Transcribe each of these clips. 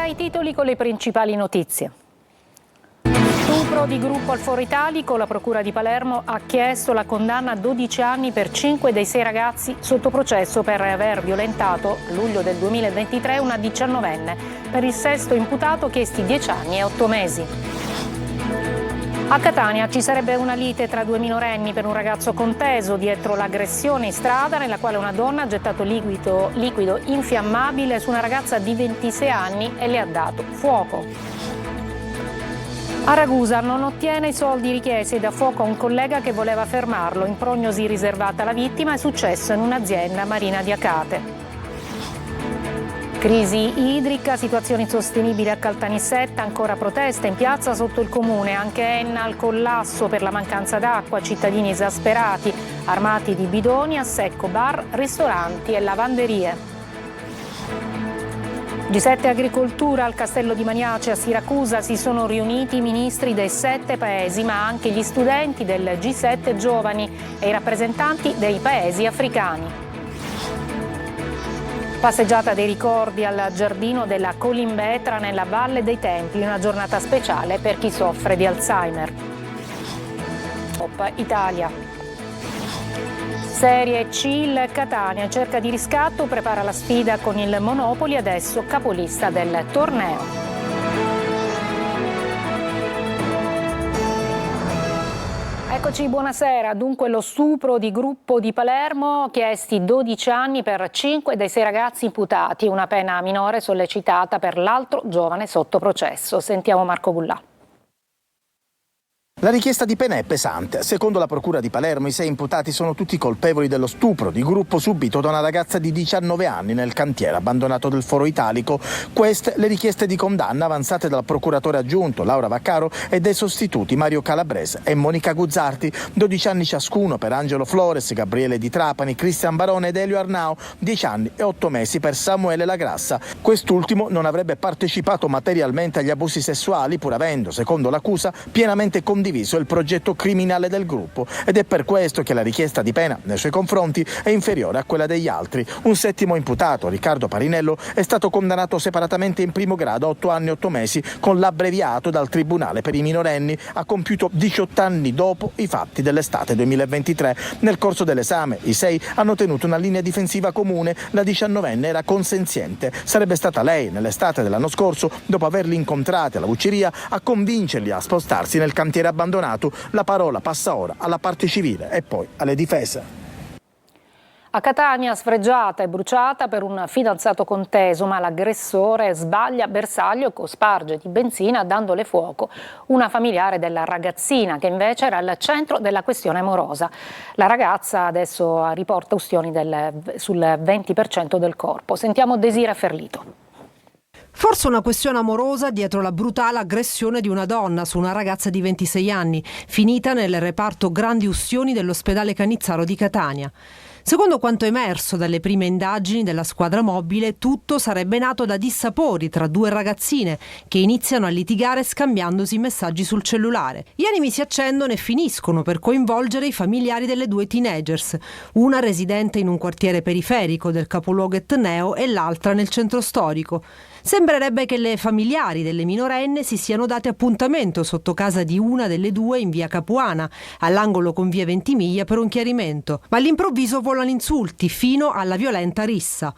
ora i titoli con le principali notizie. Stupro di gruppo al Foro Italico, la Procura di Palermo ha chiesto la condanna a 12 anni per 5 dei 6 ragazzi sotto processo per aver violentato, a luglio del 2023, una 19enne. Per il sesto imputato chiesti 10 anni e 8 mesi. A Catania ci sarebbe una lite tra 2 minorenni per un ragazzo conteso dietro l'aggressione in strada nella quale una donna ha gettato liquido infiammabile su una ragazza di 26 anni e le ha dato fuoco. A Ragusa non ottiene i soldi richiesti da fuoco a un collega che voleva fermarlo. In prognosi riservata alla vittima, è successo in un'azienda marina di Acate. Crisi idrica, situazione insostenibile a Caltanissetta, ancora proteste in piazza sotto il comune, anche Enna al collasso per la mancanza d'acqua, cittadini esasperati, armati di bidoni a secco bar, ristoranti e lavanderie. G7 Agricoltura al Castello di Maniace a Siracusa si sono riuniti i ministri dei 7 paesi, ma anche gli studenti del G7 Giovani e i rappresentanti dei paesi africani. Passeggiata dei ricordi al giardino della Colimbetra nella Valle dei Templi, una giornata speciale per chi soffre di Alzheimer. Italia. Serie C, il Catania cerca di riscatto, prepara la sfida con il Monopoli, adesso capolista del torneo. Eccoci, buonasera. Dunque lo stupro di gruppo di Palermo, chiesti 12 anni per 5 dei 6 ragazzi imputati, una pena minore sollecitata per l'altro giovane sotto processo. Sentiamo Marco Bullà. La richiesta di pena è pesante. Secondo la Procura di Palermo, i 6 imputati sono tutti colpevoli dello stupro di gruppo subito da una ragazza di 19 anni nel cantiere abbandonato del Foro Italico. Queste le richieste di condanna avanzate dal procuratore aggiunto Laura Vaccaro e dai sostituti Mario Calabrese e Monica Guzzarti, 12 anni ciascuno per Angelo Flores, Gabriele Di Trapani, Cristian Barone ed Elio Arnao, 10 anni e 8 mesi per Samuele Lagrassa. Quest'ultimo non avrebbe partecipato materialmente agli abusi sessuali, pur avendo, secondo l'accusa, pienamente condiviso il progetto criminale del gruppo, ed è per questo che la richiesta di pena nei suoi confronti è inferiore a quella degli altri. Un settimo imputato, Riccardo Parinello, è stato condannato separatamente in primo grado a 8 anni e 8 mesi con l'abbreviato dal Tribunale per i minorenni. Ha compiuto 18 anni dopo i fatti dell'estate 2023. Nel corso dell'esame i 6 hanno tenuto una linea difensiva comune. La 19enne era consenziente. Sarebbe stata lei, nell'estate dell'anno scorso, dopo averli incontrati alla Vucceria, a convincerli a spostarsi nel cantiere abbandonato. La parola passa ora alla parte civile e poi alle difese. A Catania, sfregiata e bruciata per un fidanzato conteso, ma l'aggressore sbaglia bersaglio e sparge di benzina dandole fuoco una familiare della ragazzina, che invece era al centro della questione amorosa. La ragazza adesso riporta ustioni sul 20% del corpo. Sentiamo Desira Ferlito. Forse una questione amorosa dietro la brutale aggressione di una donna su una ragazza di 26 anni, finita nel reparto grandi ustioni dell'ospedale Canizzaro di Catania. Secondo quanto emerso dalle prime indagini della squadra mobile, tutto sarebbe nato da dissapori tra 2 ragazzine che iniziano a litigare scambiandosi messaggi sul cellulare. Gli animi si accendono e finiscono per coinvolgere i familiari delle 2 teenagers, una residente in un quartiere periferico del capoluogo etneo e l'altra nel centro storico. Sembrerebbe che le familiari delle minorenne si siano date appuntamento sotto casa di una delle 2 in via Capuana, all'angolo con via Ventimiglia, per un chiarimento, ma all'improvviso volano insulti fino alla violenta rissa.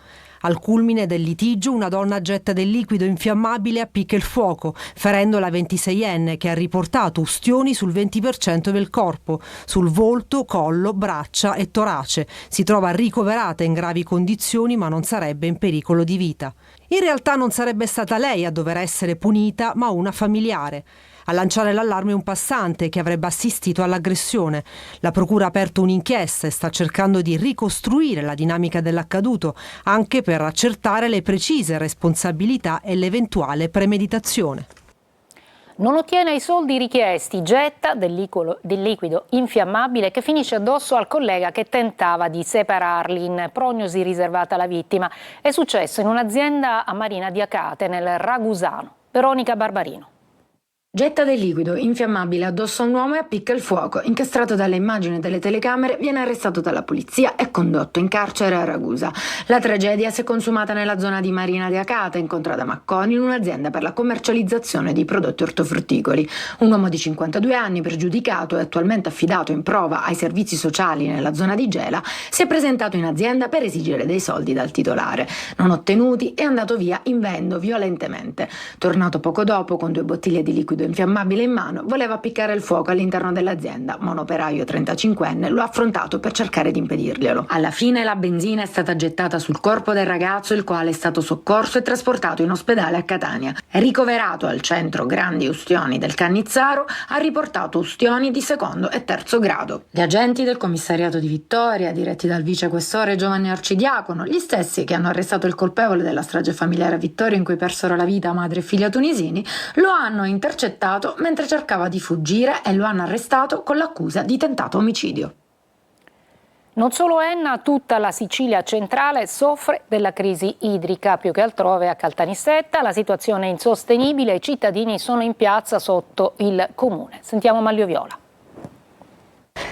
Al culmine del litigio una donna getta del liquido infiammabile e appicca il fuoco, ferendo la 26enne, che ha riportato ustioni sul 20% del corpo, sul volto, collo, braccia e torace. Si trova ricoverata in gravi condizioni, ma non sarebbe in pericolo di vita. In realtà non sarebbe stata lei a dover essere punita, ma una familiare. A lanciare l'allarme un passante che avrebbe assistito all'aggressione. La procura ha aperto un'inchiesta e sta cercando di ricostruire la dinamica dell'accaduto, anche per accertare le precise responsabilità e l'eventuale premeditazione. Non ottiene i soldi richiesti, getta del liquido infiammabile che finisce addosso al collega che tentava di separarli. In prognosi riservata alla vittima. È successo in un'azienda a Marina di Acate, nel Ragusano. Veronica Barbarino. Getta del liquido infiammabile addosso a un uomo e appicca il fuoco. Incastrato dalle immagini delle telecamere, viene arrestato dalla polizia e condotto in carcere a Ragusa. La tragedia si è consumata nella zona di Marina di Acata, in contrada Macconi, in un'azienda per la commercializzazione di prodotti ortofrutticoli. Un uomo di 52 anni, pregiudicato e attualmente affidato in prova ai servizi sociali nella zona di Gela, si è presentato in azienda per esigere dei soldi dal titolare. Non ottenuti, è andato via invendo violentemente. Tornato poco dopo con 2 bottiglie di liquido infiammabile in mano, voleva appiccare il fuoco all'interno dell'azienda, ma un operaio 35enne lo ha affrontato per cercare di impedirglielo. Alla fine la benzina è stata gettata sul corpo del ragazzo, il quale è stato soccorso e trasportato in ospedale a Catania. Ricoverato al centro Grandi Ustioni del Cannizzaro, ha riportato ustioni di secondo e terzo grado. Gli agenti del commissariato di Vittoria, diretti dal vicequestore Giovanni Arcidiacono, gli stessi che hanno arrestato il colpevole della strage familiare a Vittoria in cui persero la vita madre e figlia tunisini, lo hanno intercettato mentre cercava di fuggire e lo hanno arrestato con l'accusa di tentato omicidio. Non solo Enna, tutta la Sicilia centrale soffre della crisi idrica, più che altrove a Caltanissetta. La situazione è insostenibile, i cittadini sono in piazza sotto il comune. Sentiamo Manlio Viola.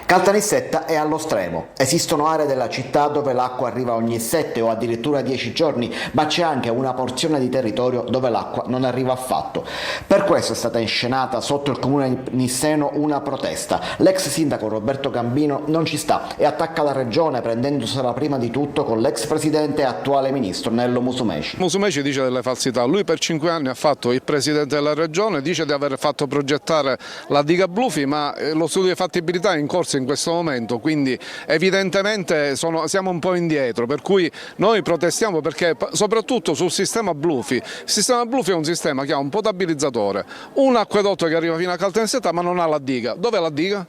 Caltanissetta è allo stremo. Esistono aree della città dove l'acqua arriva ogni 7 o addirittura 10 giorni, ma c'è anche una porzione di territorio dove l'acqua non arriva affatto. Per questo è stata inscenata sotto il comune nisseno una protesta. L'ex sindaco Roberto Gambino non ci sta e attacca la regione prendendosela prima di tutto con l'ex presidente e attuale ministro Nello Musumeci. Musumeci dice delle falsità. Lui per 5 anni ha fatto il presidente della regione, dice di aver fatto progettare la diga Blufi, ma lo studio di fattibilità è in corso in questo momento, quindi evidentemente siamo un po' indietro, per cui noi protestiamo perché soprattutto sul sistema Blufi. Il sistema Blufi è un sistema che ha un potabilizzatore, un acquedotto che arriva fino a Caltanissetta ma non ha la diga. Dov'è la diga?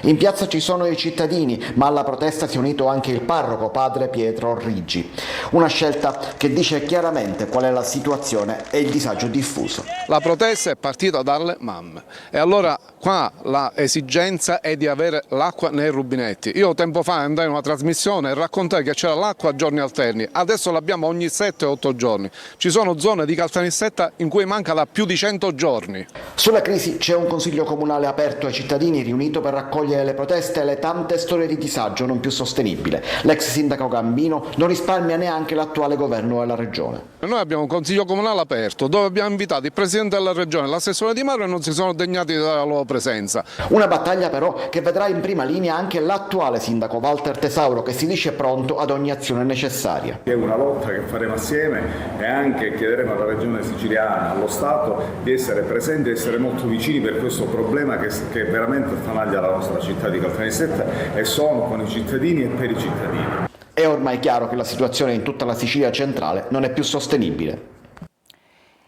In piazza ci sono i cittadini, ma alla protesta si è unito anche il parroco, padre Pietro Orrigi. Una scelta che dice chiaramente qual è la situazione e il disagio diffuso. La protesta è partita dalle mamme e allora qua l'esigenza è di avere l'acqua nei rubinetti. Io tempo fa andai in una trasmissione e raccontai che c'era l'acqua a giorni alterni, adesso l'abbiamo ogni 7-8 giorni. Ci sono zone di Caltanissetta in cui manca da più di 100 giorni. Sulla crisi c'è un consiglio comunale aperto ai cittadini riunito per raccogliere le proteste e le tante storie di disagio non più sostenibile. L'ex sindaco Gambino non risparmia neanche l'attuale governo della regione. Noi abbiamo un consiglio comunale aperto dove abbiamo invitato il presidente della regione e l'assessore Di Mauro e non si sono degnati della loro presenza. Una battaglia però che vedrà in prima linea anche l'attuale sindaco Walter Tesauro, che si dice pronto ad ogni azione necessaria. È una lotta che faremo assieme e anche chiederemo alla regione siciliana, allo Stato, di essere presenti e essere molto vicini per questo problema che veramente attanaglia la nostra città di Caltanissetta, e sono con i cittadini e per i cittadini. È ormai chiaro che la situazione in tutta la Sicilia centrale non è più sostenibile.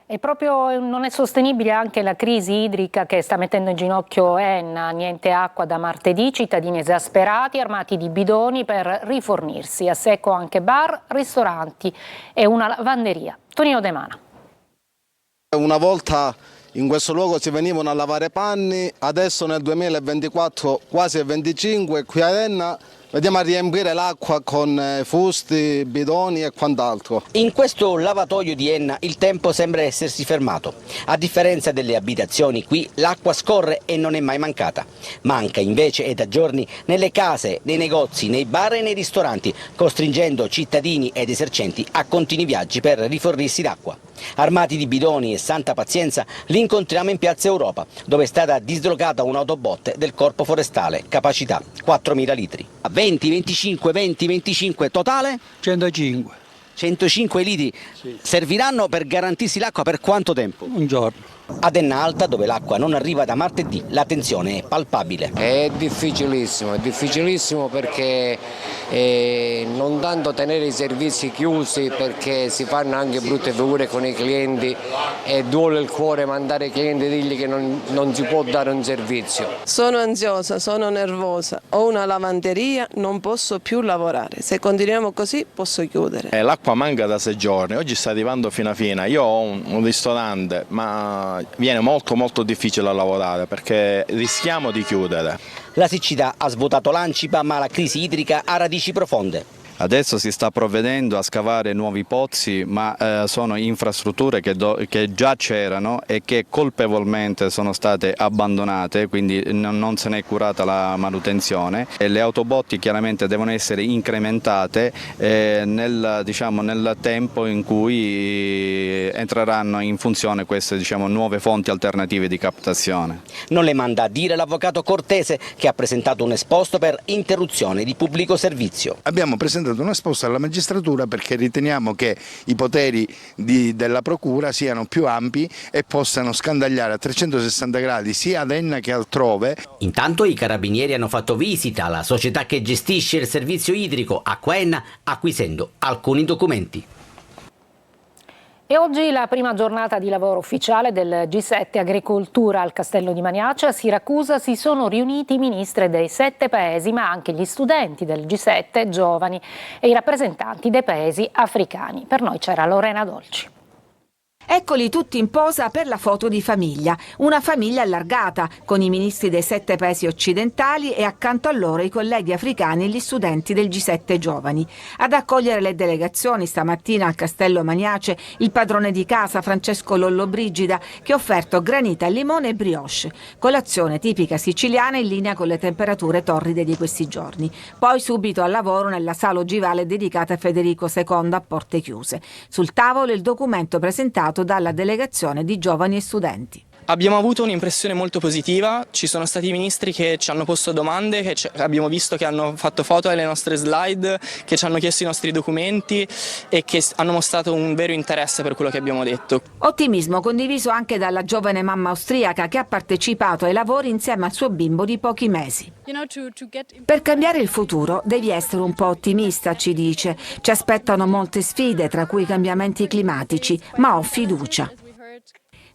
E proprio non è sostenibile anche la crisi idrica che sta mettendo in ginocchio Enna. Niente acqua da martedì, cittadini esasperati, armati di bidoni per rifornirsi. A secco anche bar, ristoranti e una lavanderia. Tonino De Mana. Una volta in questo luogo si venivano a lavare panni, adesso nel 2024, quasi il 25, qui a Enna vediamo a riempire l'acqua con fusti, bidoni e quant'altro. In questo lavatoio di Enna il tempo sembra essersi fermato. A differenza delle abitazioni, qui l'acqua scorre e non è mai mancata. Manca invece e da giorni nelle case, nei negozi, nei bar e nei ristoranti, costringendo cittadini ed esercenti a continui viaggi per rifornirsi d'acqua. Armati di bidoni e santa pazienza li incontriamo in Piazza Europa, dove è stata dislocata un'autobotte del Corpo Forestale, capacità 4.000 litri. 20, totale? 105. 105 litri, sì. Serviranno per garantirsi l'acqua per quanto tempo? Un giorno. Ad Enna Alta, dove l'acqua non arriva da martedì, la tensione è palpabile. È difficilissimo perché non tanto tenere i servizi chiusi, perché si fanno anche brutte figure con i clienti e duole il cuore mandare i clienti e dirgli che non si può dare un servizio. Sono ansiosa, sono nervosa, ho una lavanderia, non posso più lavorare. Se continuiamo così posso chiudere. L'acqua manca da 6 giorni, oggi sta arrivando fino a fine. Io ho un ristorante, ma viene molto difficile a lavorare perché rischiamo di chiudere. La siccità ha svuotato l'Ancipa, ma la crisi idrica ha radici profonde. Adesso si sta provvedendo a scavare nuovi pozzi, ma sono infrastrutture che già c'erano e che colpevolmente sono state abbandonate, quindi non se ne è curata la manutenzione, e le autobotti chiaramente devono essere incrementate nel tempo in cui entreranno in funzione queste nuove fonti alternative di captazione. Non le manda a dire l'avvocato Cortese, che ha presentato un esposto per interruzione di pubblico servizio. Abbiamo presentato un esposto alla magistratura perché riteniamo che i poteri della procura siano più ampi e possano scandagliare a 360 gradi sia ad Enna che altrove. Intanto i carabinieri hanno fatto visita alla società che gestisce il servizio idrico Acquaenna, acquisendo alcuni documenti. E oggi la prima giornata di lavoro ufficiale del G7 Agricoltura al Castello di Maniace. A Siracusa si sono riuniti i ministri dei 7 paesi, ma anche gli studenti del G7 giovani e i rappresentanti dei paesi africani. Per noi c'era Lorena Dolci. Eccoli tutti in posa per la foto di famiglia, una famiglia allargata, con i ministri dei 7 paesi occidentali e accanto a loro i colleghi africani e gli studenti del G7 giovani. Ad accogliere le delegazioni stamattina al Castello Maniace il padrone di casa Francesco Lollobrigida, che ha offerto granita al limone e brioche, colazione tipica siciliana in linea con le temperature torride di questi giorni. Poi subito al lavoro nella sala ogivale dedicata a Federico II a porte chiuse. Sul tavolo il documento presentato dalla delegazione di giovani e studenti. Abbiamo avuto un'impressione molto positiva, ci sono stati ministri che ci hanno posto domande, che abbiamo visto che hanno fatto foto alle nostre slide, che ci hanno chiesto i nostri documenti e che hanno mostrato un vero interesse per quello che abbiamo detto. Ottimismo condiviso anche dalla giovane mamma austriaca che ha partecipato ai lavori insieme al suo bimbo di pochi mesi. Per cambiare il futuro devi essere un po' ottimista, ci dice. Ci aspettano molte sfide, tra cui i cambiamenti climatici, ma ho fiducia.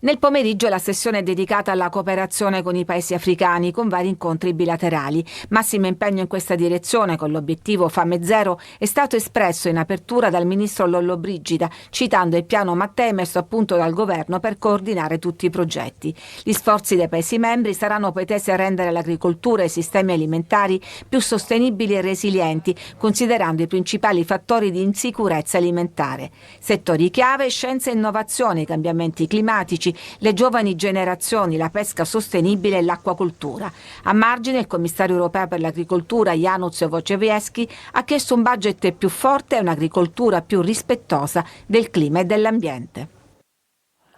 Nel pomeriggio la sessione è dedicata alla cooperazione con i paesi africani con vari incontri bilaterali. Massimo impegno in questa direzione con l'obiettivo Fame Zero è stato espresso in apertura dal ministro Lollobrigida, citando il piano Mattei messo a punto dal governo per coordinare tutti i progetti. Gli sforzi dei paesi membri saranno poi tesi a rendere l'agricoltura e i sistemi alimentari più sostenibili e resilienti, considerando i principali fattori di insicurezza alimentare. Settori chiave: scienza e innovazione, i cambiamenti climatici, le giovani generazioni, la pesca sostenibile e l'acquacoltura. A margine il commissario europeo per l'agricoltura Janusz Wojciechowski ha chiesto un budget più forte e un'agricoltura più rispettosa del clima e dell'ambiente.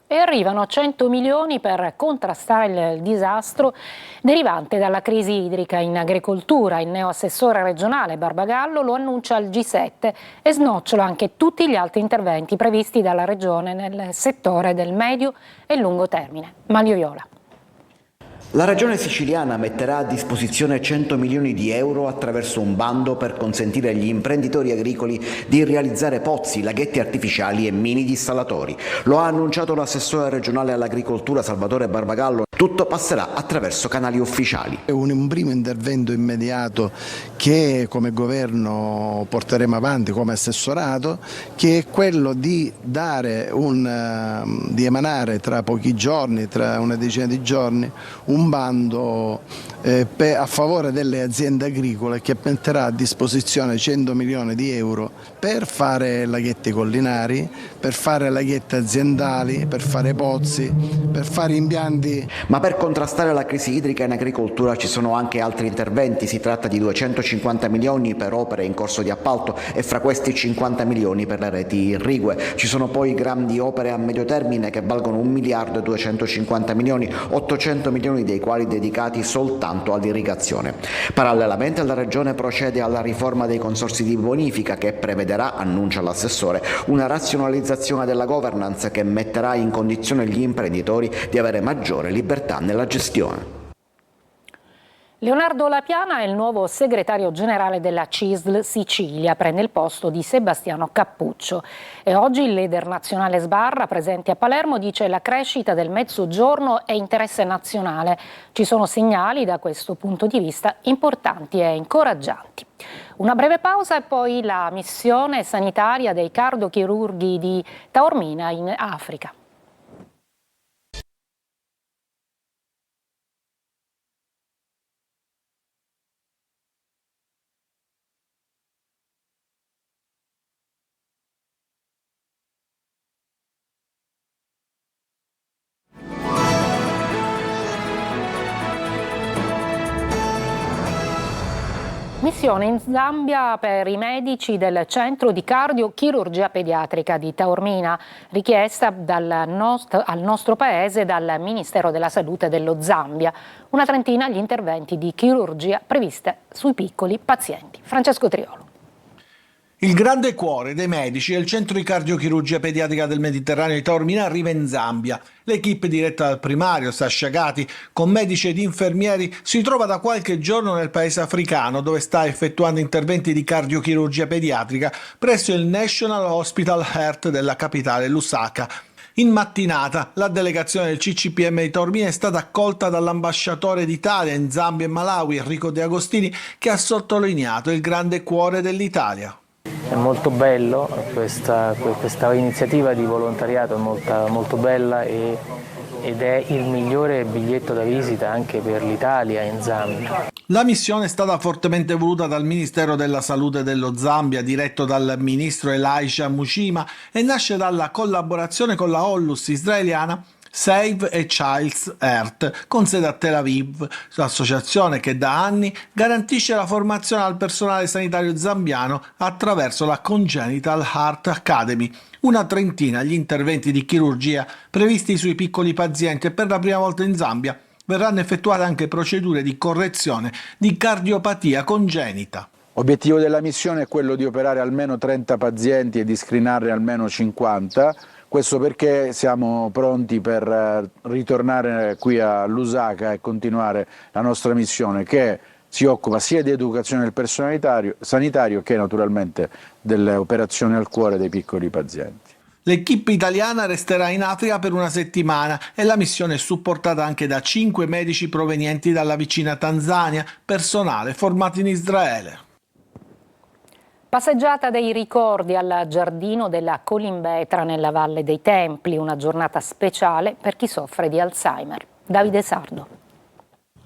E arrivano 100 milioni per contrastare il disastro derivante dalla crisi idrica in agricoltura. Il neoassessore regionale Barbagallo lo annuncia al G7 e snocciola anche tutti gli altri interventi previsti dalla regione nel settore del medio e lungo termine. Manlio Viola. La Regione siciliana metterà a disposizione 100 milioni di euro attraverso un bando per consentire agli imprenditori agricoli di realizzare pozzi, laghetti artificiali e mini dissalatori. Lo ha annunciato l'assessore regionale all'agricoltura Salvatore Barbagallo. Tutto passerà attraverso canali ufficiali. È un primo intervento immediato che come governo porteremo avanti come assessorato, che è quello di di emanare tra pochi giorni, tra una decina di giorni, un bando a favore delle aziende agricole che metterà a disposizione 100 milioni di euro per fare laghetti collinari, per fare laghetti aziendali, per fare pozzi, per fare impianti. Ma per contrastare la crisi idrica in agricoltura ci sono anche altri interventi. Si tratta di 250 milioni per opere in corso di appalto e fra questi 50 milioni per le reti irrigue. Ci sono poi grandi opere a medio termine che valgono 1 miliardo e 250 milioni, 800 milioni dei quali dedicati soltanto all'irrigazione. Parallelamente la Regione procede alla riforma dei consorzi di bonifica che prevederà, annuncia l'assessore, una razionalizzazione della governance che metterà in condizione gli imprenditori di avere maggiore libertà nella gestione. Leonardo Lapiana è il nuovo segretario generale della CISL Sicilia, prende il posto di Sebastiano Cappuccio. E oggi il leader nazionale Sbarra, presente a Palermo, dice che la crescita del Mezzogiorno è interesse nazionale. Ci sono segnali da questo punto di vista importanti e incoraggianti. Una breve pausa e poi la missione sanitaria dei cardiochirurghi di Taormina in Africa. Missione in Zambia per i medici del centro di cardiochirurgia pediatrica di Taormina, richiesta al nostro paese dal Ministero della Salute dello Zambia. Una trentina gli interventi di chirurgia previste sui piccoli pazienti. Francesco Triolo. Il grande cuore dei medici è il centro di cardiochirurgia pediatrica del Mediterraneo di Taormina arriva in Zambia. L'equipe diretta dal primario Sasha Gati, con medici ed infermieri, si trova da qualche giorno nel paese africano dove sta effettuando interventi di cardiochirurgia pediatrica presso il National Hospital Heart della capitale Lusaka. In mattinata la delegazione del CCPM di Taormina è stata accolta dall'ambasciatore d'Italia in Zambia e Malawi, Enrico De Agostini, che ha sottolineato il grande cuore dell'Italia. È molto bello, questa iniziativa di volontariato è molto bella ed è il migliore biglietto da visita anche per l'Italia in Zambia. La missione è stata fortemente voluta dal Ministero della Salute dello Zambia, diretto dal ministro Elisha Muchima, e nasce dalla collaborazione con la Onlus israeliana Save a Child's Heart, con sede a Tel Aviv, l'associazione che da anni garantisce la formazione al personale sanitario zambiano attraverso la Congenital Heart Academy. Una trentina gli interventi di chirurgia previsti sui piccoli pazienti e per la prima volta in Zambia verranno effettuate anche procedure di correzione di cardiopatia congenita. L'obiettivo della missione è quello di operare almeno 30 pazienti e di screenarne almeno 50. Questo perché siamo pronti per ritornare qui a Lusaka e continuare la nostra missione, che si occupa sia di educazione del personale sanitario che naturalmente delle operazioni al cuore dei piccoli pazienti. L'equipe italiana resterà in Africa per una settimana e la missione è supportata anche da 5 medici provenienti dalla vicina Tanzania, personale formato in Israele. Passeggiata dei ricordi al giardino della Colimbetra nella Valle dei Templi, una giornata speciale per chi soffre di Alzheimer. Davide Sardo.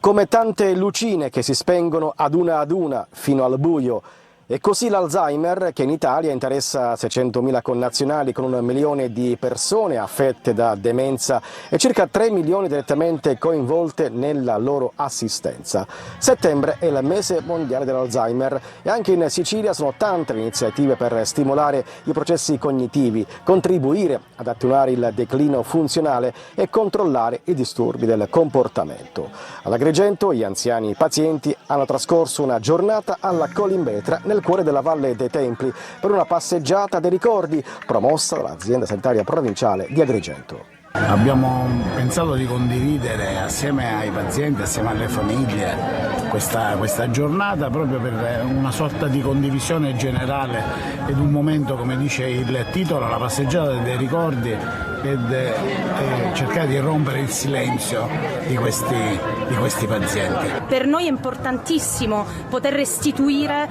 Come tante lucine che si spengono ad una fino al buio. E così l'Alzheimer, che in Italia interessa 600.000 connazionali con 1 milione di persone affette da demenza e circa 3 milioni direttamente coinvolte nella loro assistenza. Settembre è il mese mondiale dell'Alzheimer e anche in Sicilia sono tante le iniziative per stimolare i processi cognitivi, contribuire ad attenuare il declino funzionale e controllare i disturbi del comportamento. All'Agrigento gli anziani pazienti hanno trascorso una giornata alla Colimbetra nel cuore della Valle dei Templi per una passeggiata dei ricordi promossa dall'azienda sanitaria provinciale di Agrigento. Abbiamo pensato di condividere assieme ai pazienti, assieme alle famiglie questa giornata proprio per una sorta di condivisione generale ed un momento, come dice il titolo, la passeggiata dei ricordi ed cercare di rompere il silenzio di questi pazienti. Per noi è importantissimo poter restituire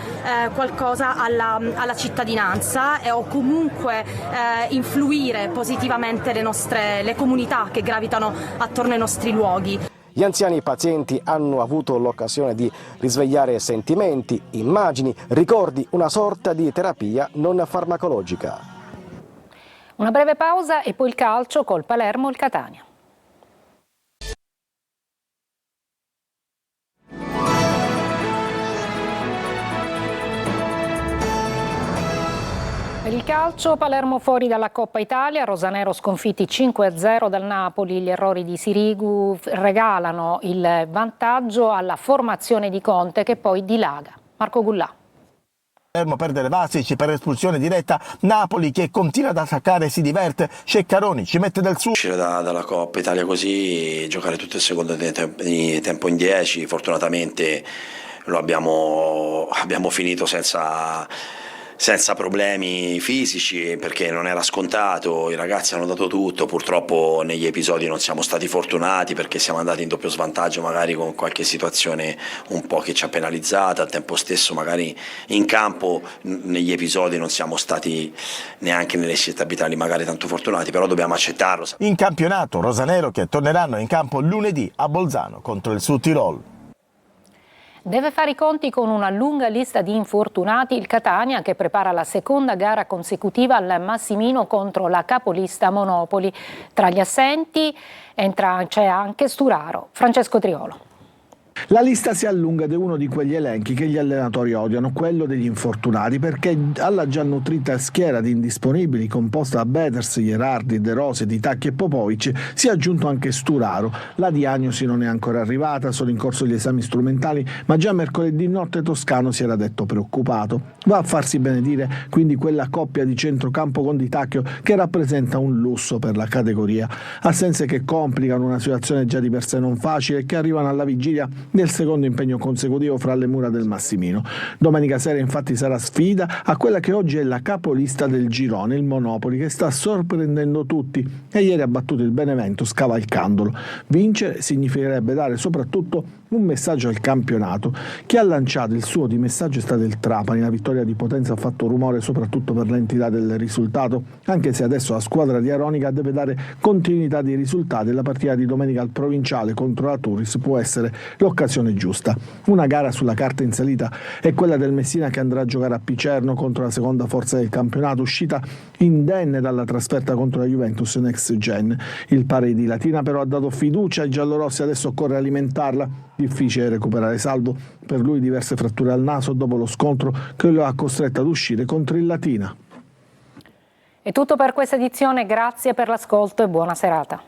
qualcosa alla cittadinanza o comunque influire positivamente le comunità che gravitano attorno ai nostri luoghi. Gli anziani pazienti hanno avuto l'occasione di risvegliare sentimenti, immagini, ricordi, una sorta di terapia non farmacologica. Una breve pausa e poi il calcio col Palermo e il Catania. Per il calcio, Palermo fuori dalla Coppa Italia, rosanero sconfitti 5-0 dal Napoli, gli errori di Sirigu regalano il vantaggio alla formazione di Conte che poi dilaga. Marco Gullà. Palermo perde le Vasic per espulsione diretta, Napoli che continua ad attaccare si diverte, Ceccaroni ci mette del suo. Uscire dalla Coppa Italia così, giocare tutto il secondo tempo in 10, fortunatamente lo abbiamo finito senza problemi fisici, perché non era scontato, i ragazzi hanno dato tutto, purtroppo negli episodi non siamo stati fortunati perché siamo andati in doppio svantaggio magari con qualche situazione un po' che ci ha penalizzata, al tempo stesso magari in campo negli episodi non siamo stati neanche nelle scelte arbitrali magari tanto fortunati, però dobbiamo accettarlo. In campionato rosanero che torneranno in campo lunedì a Bolzano contro il Südtirol. Deve fare i conti con una lunga lista di infortunati il Catania che prepara la seconda gara consecutiva al Massimino contro la capolista Monopoli. Tra gli assenti c'è anche Sturaro. Francesco Triolo. La lista si allunga ed è uno di quegli elenchi che gli allenatori odiano, quello degli infortunati, perché alla già nutrita schiera di indisponibili composta da Beters, Gherardi, De Rossi, Di Tacchi e Popovic si è aggiunto anche Sturaro. La diagnosi non è ancora arrivata, sono in corso gli esami strumentali, ma già mercoledì notte Toscano si era detto preoccupato. Va a farsi benedire quindi quella coppia di centrocampo con Di Tacchio che rappresenta un lusso per la categoria. Assenze che complicano una situazione già di per sé non facile e che arrivano alla vigilia del secondo impegno consecutivo fra le mura del Massimino. Domenica sera infatti sarà sfida a quella che oggi è la capolista del girone, il Monopoli, che sta sorprendendo tutti e ieri ha battuto il Benevento scavalcandolo. Vincere significherebbe dare soprattutto un messaggio al campionato. Chi ha lanciato il suo di messaggio è stato il Trapani. La vittoria di Potenza ha fatto rumore soprattutto per l'entità del risultato, anche se adesso la squadra di Aronica deve dare continuità di risultati e la partita di domenica al Provinciale contro la Turris può essere l'occasione giusta. Una gara sulla carta in salita è quella del Messina, che andrà a giocare a Picerno contro la seconda forza del campionato, uscita indenne dalla trasferta contro la Juventus Next Gen. Il pari di Latina però ha dato fiducia ai giallorossi, adesso occorre alimentarla. Difficile recuperare saldo, per lui diverse fratture al naso dopo lo scontro che lo ha costretto ad uscire contro il Latina. È tutto per questa edizione, grazie per l'ascolto e buona serata.